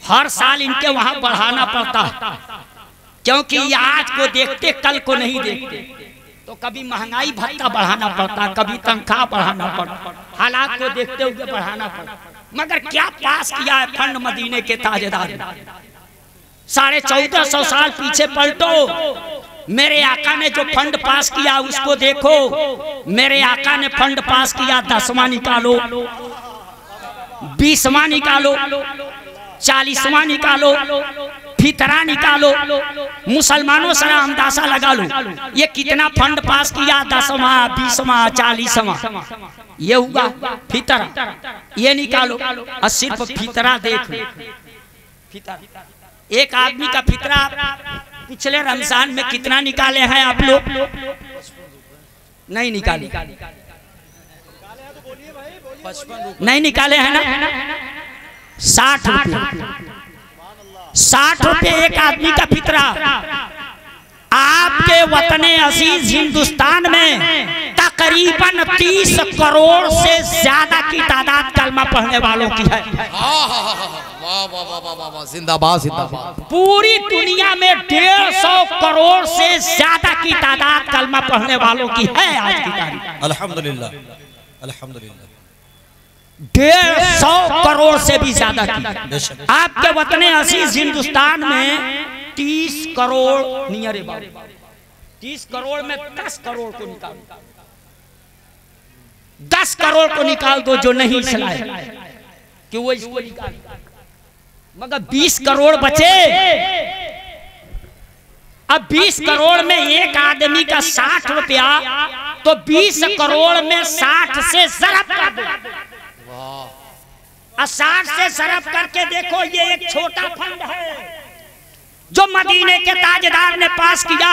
हर साल इनके वहां बढ़ाना पड़ता है, क्योंकि ये आज को देखते कल को नहीं देखते। तो कभी महंगाई भत्ता बढ़ाना पड़ता, कभी तनख्वाह बढ़ाना पड़ता, हालात को देखते हुए बढ़ाना पड़ता। मगर क्या पास किया है फंड मदीने के ताजेदार? 1450 साल पीछे पलटो, मेरे आका ने जो फंड पास किया उसको देखो। मेरे आका ने फंड पास किया, 10वां निकालो, 20वां निकालो, 40वां निकालो, फितरा निकालो। मुसलमानों से अंदाजा लगा लो ये कितना फंड पास किया, 10वां, 20वां, 40वां। ये हुआ फितरा, ये निकालो और सिर्फ फितरा देख लो। एक आदमी का फितरा पिछले रमजान में कितना निकाले हैं आप लोग? नहीं निकाले, नहीं निकाले हैं ना? 60 रुपये, 60 रुपये एक आदमी का फितरा। आपके वतने अजीज हिंदुस्तान में तकरीबन 30 करोड़ से ज्यादा की तादाद कलमा पढ़ने वालों की है। जिंदाबाद जिंदाबाद। पूरी दुनिया में 150 करोड़ से ज्यादा की तादाद कलमा पढ़ने वालों की है आज की तारीख। अल्हम्दुलिल्लाह अल्हम्दुलिल्लाह। 150 करोड़ से भी ज्यादा की। आपके वतने अजीज हिंदुस्तान में 30 करोड़ नियर 30 करोड़ में 10 करोड़ को निकाल 10 करोड़ को निकाल दो जो नहीं चलाए कि वो इसको निकाल, मगर 20 करोड़ बचे। अब 20 करोड़ में एक आदमी का 60 रुपया, तो 20 करोड़ में 60 से ज़रब कर दो। 60 से ज़रब करके देखो, ये एक छोटा फंड है जो मदीने के ताजदार ने पास किया।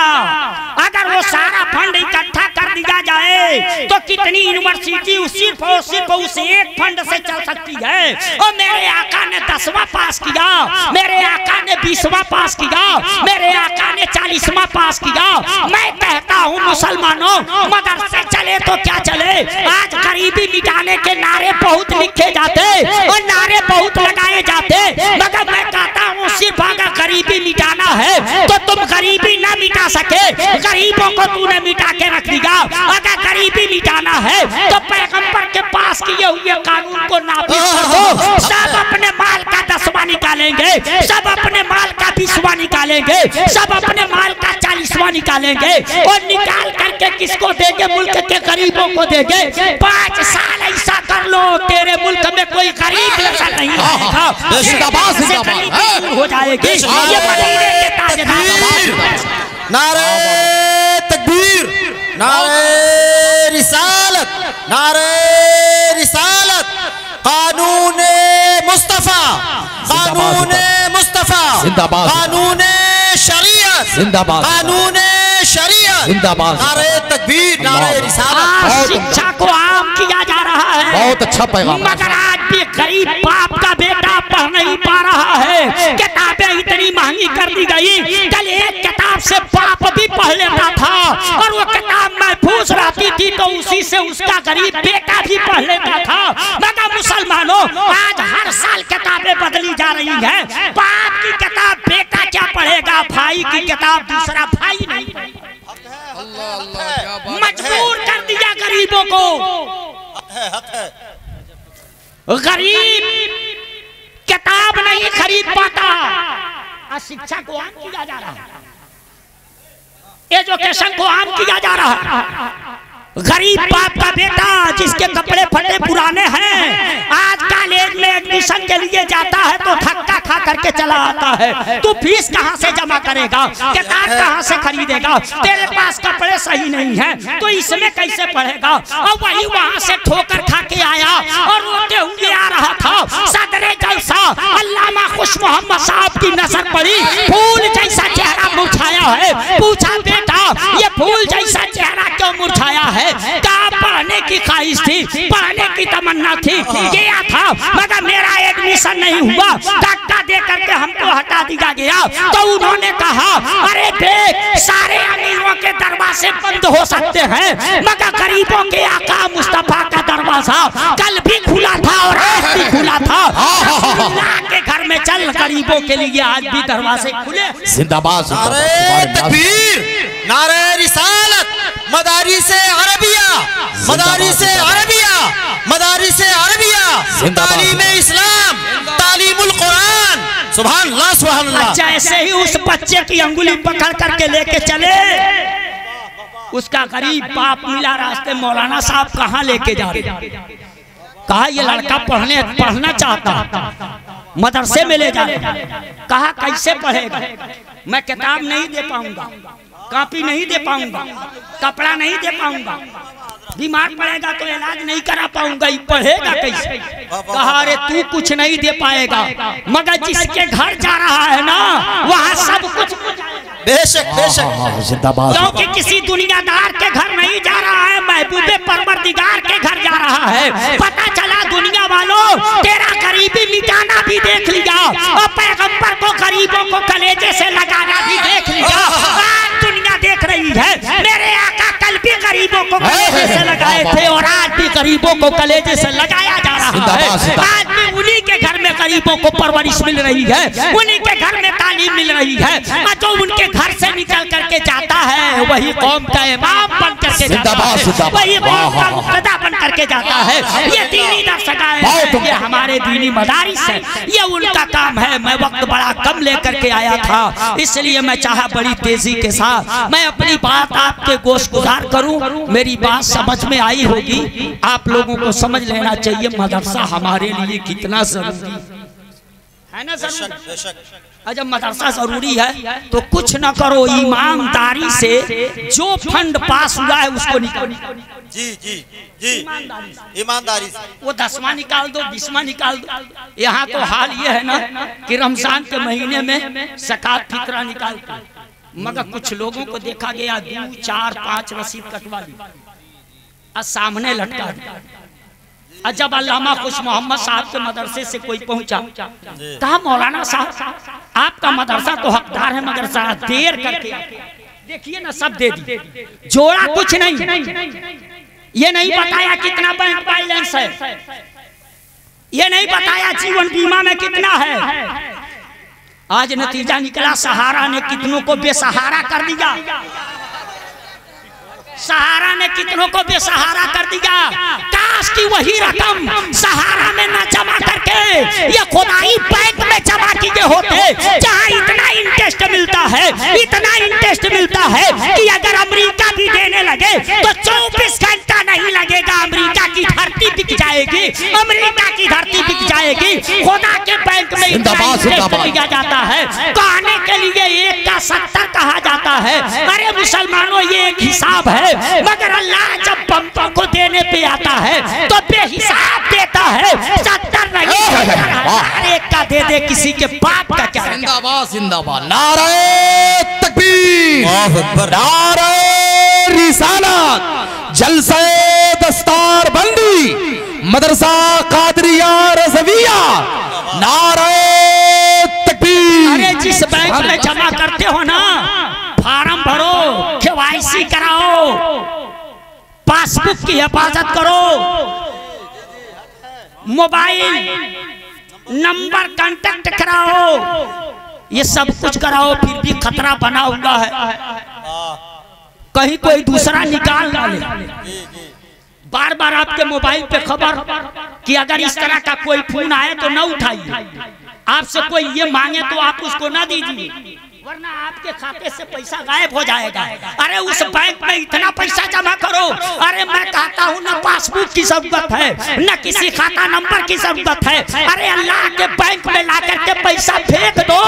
अगर वो सारा फंड इकट्ठा कर दिया जाए तो कितनी यूनिवर्सिटी सिर्फ और सिर्फ उस एक फंड से चल सकती है। और मेरे आका ने 10वां पास किया, मेरे आका ने 20वां पास किया, मेरे आका ने 40वां पास किया। मैं कहता हूँ मुसलमानों, मदरसे चले तो क्या चले, आज गरीबी मिटाने के नारे बहुत लिखे जाते और नारे बहुत लगाए जाते, मगर मैं कहता हूँ सिर्फ अगर गरीबी मिटाना है तो तुम गरीबी ना मिटा सके, गरीबों को तूने मिटा के रख दिया। अगर गरीबी मिटाना है तो पैगंबर के पास किए हुए कानून को नाफिज कर दो। सब अपने माल का 10वां निकालेंगे, सब अपने माल का 20वां निकालेंगे, सब अपने माल का 40वां निकालेंगे और निकाल करके किसको देंगे? मुल्क के गरीबों को देंगे। 5 साल ऐसा कर लो, तेरे मुल्क में कोई गरीब नजर नहीं आएगा, हो जाएगी। ये मदीने के ताजदार। नारे तकबीर, नारे रिसालत, नारे रिसालत, कानून मुस्तफा, कानून मुस्तफा, जिंदाबाद, कानून शरीयत, जिंदाबाद, कानून शरीयत, जिंदाबाद, नारे तकबीर, नारे रिसालत। शिक्षा को आम किया जा रहा है, बहुत अच्छा पैगाम, मगर आज भी गरीब बाप का बेटा पढ़ नहीं पा रहा है। किताबें इतनी महंगी कर दी गई, कल एक किताब से बाप भी पढ़ लेता था और वो किताब महफूज रहती थी तो उसी से उसका गरीब बेटा भी पढ़ लेता था। मगर मुसलमानों, आज हर साल किताबें बदली जा रही हैं। बाप की किताब बेटा क्या पढ़ेगा, भाई की किताब दूसरा भाई नहीं पढ़ेगा। मजबूर कर दिया गरीबों को। गरीब किताब नहीं खरीद पाता, शिक्षा को आम किया जा रहा है, एजुकेशन को आम किया जा रहा है। गरीब बाप का बेटा जिसके कपड़े फटे पुराने हैं, आज कॉलेज में एडमिशन के लिए जाता है तो धक्का खा करके चला आता है। तू फीस कहाँ से जमा करेगा, किताब कहाँ से खरीदेगा, तेरे पास कपड़े सही नहीं है तो इसमें कैसे पढ़ेगा। और वही वहाँ से ठोकर खा के आया और रोते हुए आ रहा था। सदरे जलसा अल्लामा खुश मोहम्मद साहब की नजर पड़ी, फूल जैसा चेहरा मुरझाया है। पूछा बेटा ये फूल जैसा चेहरा क्यों मुरझाया है? क्या पढ़ने की ख्वाहिश थी, पढ़ने की तमन्ना थी, गया था मगर मेरा एडमिशन नहीं हुआ, धक्का दे करके हमको हटा दिया गया। तो उन्होंने कहा अरे देख, सारे अमीरों के दरवाजे बंद हो सकते हैं मगर गरीबों के आका मुस्तफा का दरवाजा कल भी खुला था और आज भी खुला था। अल्लाह के घर में चल, गरीबों के लिए आज भी दरवाजे खुले। जिंदाबाद, नारे तकबीर, नारे रिसालत, मदारिस अरबिया, मदारिस अरबिया, मदारिस अरबिया, तालीम इस्लाम, तालीमुल कुरान। सुभान अल्लाह, सुभान अल्लाह। जैसे ही उस बच्चे की अंगुली पकड़ करके लेके चले, उसका गरीब बाप मिला रास्ते। मौलाना साहब कहाँ लेके जा रहे? कहा ये लड़का पढ़ना चाहता, मदरसे में ले जा। कहा कैसे पढ़ेगा? मैं किताब नहीं दे पाऊंगा, कॉपी नहीं दे पाऊंगा, कपड़ा नहीं दे पाऊंगा, बीमार पड़ेगा तो इलाज नहीं करा पाऊंगा, पढ़ेगा कैसे? कहा अरे तू कुछ नहीं दे पाएगा मगर जिसके घर जा रहा है ना वहाँ सब कुछ बेशक बेशक, जिंदाबाद। क्योंकि किसी दुनियादार के घर नहीं जा रहा है, महबूबे परवरदिगार के घर जा रहा है। पता चला दुनिया वालों, तेरा गरीबी मिटाना भी देख लिया और पैगंबर को गरीबों को कलेजे से लगाना भी देख लिया। आज दुनिया देख रही है, मेरे आका कल भी गरीबों को कलेजे से लगा लगाए थे और आज भी गरीबों को कलेजे से लगाया जा रहा है। आज भी उन्हीं के घर में गरीबों को परवरिश मिल रही है, उन्हीं के घर में तालीम मिल रही है। जो उनके घर से निकल करके जाता है वही कौम का इमाम बन करके जाता है, वही कौम का मुक्तदा बन करके जाता है। ये दीनी दरसगाह है, ये हमारे दीनी मदारिस है, ये उनका काम है। मैं वक्त बड़ा कम लेकर के आया था, इसलिए मैं चाहा बड़ी तेजी के साथ मैं अपनी बात आपके गोश गुजार करूं। मेरी बात समझ में आई होगी, आप लोगों को समझ लेना चाहिए मदरसा हमारे लिए कितना जरूरी है ना। जब मदरसा जरूरी है तो कुछ न करो, ईमानदारी से जो फंड पास हुआ है उसको निकालो। जी जी जी, ईमानदारी से वो 10वां निकाल दो, 20वां निकाल दो। यहाँ तो हाल ये है ना कि रमजान के महीने में ज़कात फितरा निकाल दो, मगर कुछ लोगों को देखा गया 2, 4, 5 रसीद कटवा दी और सामने लटका दिया। जब अल्लामा खुश मोहम्मद साहब के मदरसे से कोई पहुंचा, कहा मौलाना साहब आपका मदरसा तो हकदार है मगर जरा देर करके देखिए ना, सब दे दी, जोड़ा कुछ नहीं। ये नहीं बताया कितना बैंक बैलेंस है, ये नहीं बताया जीवन बीमा में कितना है। आज नतीजा निकला सहारा ने कितनों को बेसहारा कर दिया, सहारा ने कितनों को बेसहारा कर दिया। काश की वही रकम सहारा में न जमा करके ये खुदाई बैंक में जमा किए होते, जहाँ इतना इंटरेस्ट मिलता है, इतना इंटरेस्ट मिलता है कि अगर अमेरिका भी देने लगे तो 24 घंटा नहीं लगेगा, अमेरिका की धरती बिक जाएगी, अमेरिका की धरती बिक जाएगी। खुदा के बैंक में इतना इंटरेस्ट लिया जाता है, कहने के लिए 1 का 70 कहा जाता है। अरे मुसलमानों ये एक हिसाब है, मगर अल्लाह जब बंदों को देने पे आता है तो बेहिसाब देता है। 70 नहीं, 1 का दे दे, किसी के बाप का क्या। जिंदाबाद जिंदाबाद, नारे तकबीर, नारे रिसालत, जलसे दस्तार बंदी, मदरसा कादरिया रज़विया, नारे तकबीर। अरे जिस बैंक में जमा करते हो ना, फार्म भरो, KYC कराओ, पासबुक की हिफाजत करो, मोबाइल नंबर कांटेक्ट कराओ, ये सब कुछ कराओ, फिर भी खतरा बना हुआ है, कहीं कोई दूसरा निकाल ना ले। बार बार आपके मोबाइल पे खबर कि अगर इस तरह का कोई फोन आए तो ना उठाइए, आपसे कोई ये मांगे तो आप उसको ना दीजिए, वरना आपके खाते से पैसा गायब हो जाएगा। अरे उस बैंक में इतना पैसा जमा करो। अरे मैं कहता हूँ ना पासबुक की जरूरत है, न किसी खाता नंबर की जरूरत है। अरे अल्लाह के बैंक में ला करके पैसा फेंक दो,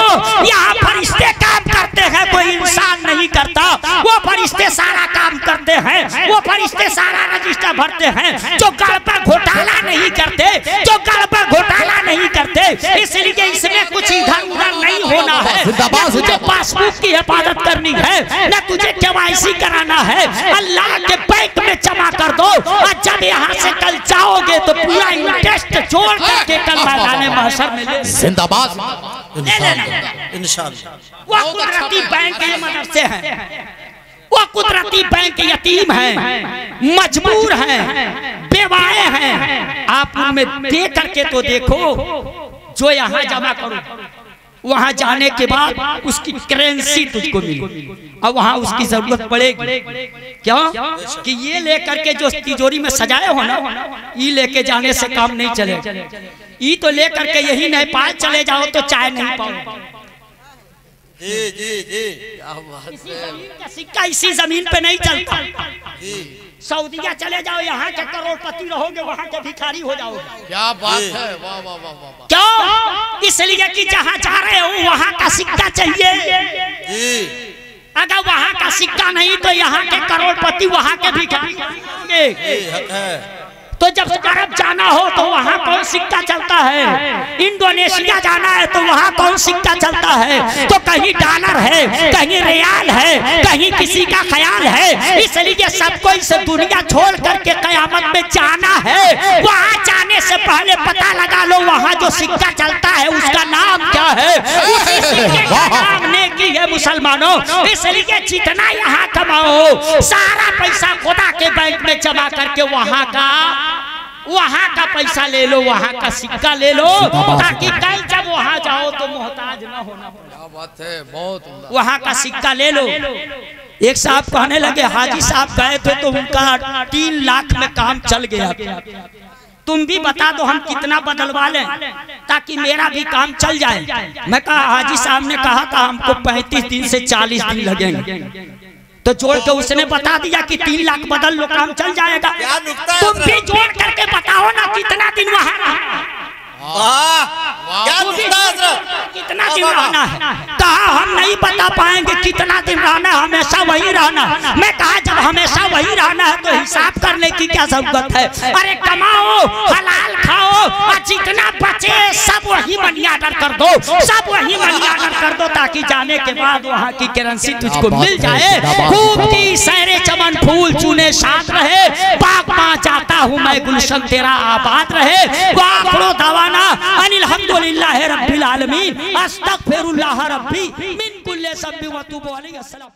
यहाँ फरिश्ते काम करते हैं, कोई इंसान नहीं करता। वो फरिश्ते सारा काम करते हैं, वो फरिश्ते सारा रजिस्टर भरते हैं, जो गड़बड़ घोटाला नहीं करते, जो गड़बड़ घोटाला नहीं करते। इसलिए इसमें कुछ इधर उधर नहीं होना है, पासबुक की हिफाजत करनी है, न तुझे KYC कराना है। अल्लाह के बैंक में जमा कर दो, और जब यहाँ से कल जाओगे तो पूरा इंटरेस्ट जोड़ करके कल मैदान महशर में ले। जिंदाबाद इंशाअल्लाह। वो कुदरती बैंक ये मदरसे हैं, वो कुदरती बैंक यतीम हैं, मजबूर हैं, बेवाए हैं। आप उनमें दे करके तो देखो, जो यहाँ जमा करो वहां जाने के बाद उसकी करेंसी तुझको मिलेगी, और वहां उसकी जरूरत पड़ेगी। क्यों कि ये लेकर के जो तिजोरी में सजाए हो ना, ये लेके जाने से काम नहीं चलेगा। ये तो लेकर के यही नेपाल चले जाओ तो चाय नहीं पाओ। जी जी जी, इसी जमीन का सिक्का इसी जमीन पे नहीं चलता। सऊदीया चले जाओ, यहाँ के करोड़पति रहोगे, वहाँ के भिखारी हो जाओगे। क्या बात है, वाह वाह वाह वाह। क्यों? इसलिए कि जहाँ जा रहे हो वहाँ का सिक्का चाहिए। अगर वहाँ का सिक्का नहीं तो यहाँ के करोड़पति वहाँ के भिखारी होंगे। तो तो जब अरब जाना हो तो वहाँ कौन सिक्का चलता है, इंडोनेशिया जाना है तो वहाँ कौन सिक्का चलता है, तो कहीं डॉलर है, कहीं रियाल है, कहीं किसी का ख्याल है। इसलिए सबको इस दुनिया छोड़ करके कयामत में जाना है। वहाँ जाने से पहले पता लगा लो वहाँ जो सिक्का चलता है उसका नाम क्या है, उसी सिक्के का नाम नेकी है मुसलमानों। इसलिए जितना यहाँ कमाओ सारा पैसा खुदा के बैंक में जमा करके वहाँ का पैसा ले लो, वहाँ का सिक्का ले लो, ताकि कल जब वहाँ जाओ तो मोहताज ना होना पड़े। क्या बात है, बहुत वहाँ का सिक्का ले लो। एक साहब कहने लगे हाजी साहब गए थे तो उनका 3 लाख में काम चल गया, तुम भी बता दो हम कितना बदलवा लें ताकि मेरा भी काम चल जाए। मैं कहा हाजी साहब ने कहा था हमको 35 दिन से 40 दिन लगेंगे, तो जोड़ के उसने बता दिया कि 3 लाख बदल लो काम चल जाएगा। तुम भी जोड़ करके बताओ ना कितना दिन वहाँ कितना दिन रहना है। कहा हम नहीं बता पाएंगे कितना दिन रहना है, हमेशा वही रहना। मैं कहा जब हमेशा वही रहना है तो हिसाब करने की क्या जरूरत है। अरे कमाओ हलाल खाओ और जितना बचे सब वही मनी ऑर्डर कर दो, सब वही मनी ऑर्डर कर दो ताकि जाने के बाद वहाँ की करेंसी तुझको मिल जाए। खूब की सैरे चमन फूल चूने साथ रहे, बाग माँ जाता हूँ मैं गुलशन तेरा आबाद रहे। वाखरो दवाना अनिल हम्दुलिल्लाह रब्बिल आलमीन अस्तगफिरुल्लाह रब्बी मिन कुल्ली ज़ंबि व अतूबु अलैहि। अस्सलाम।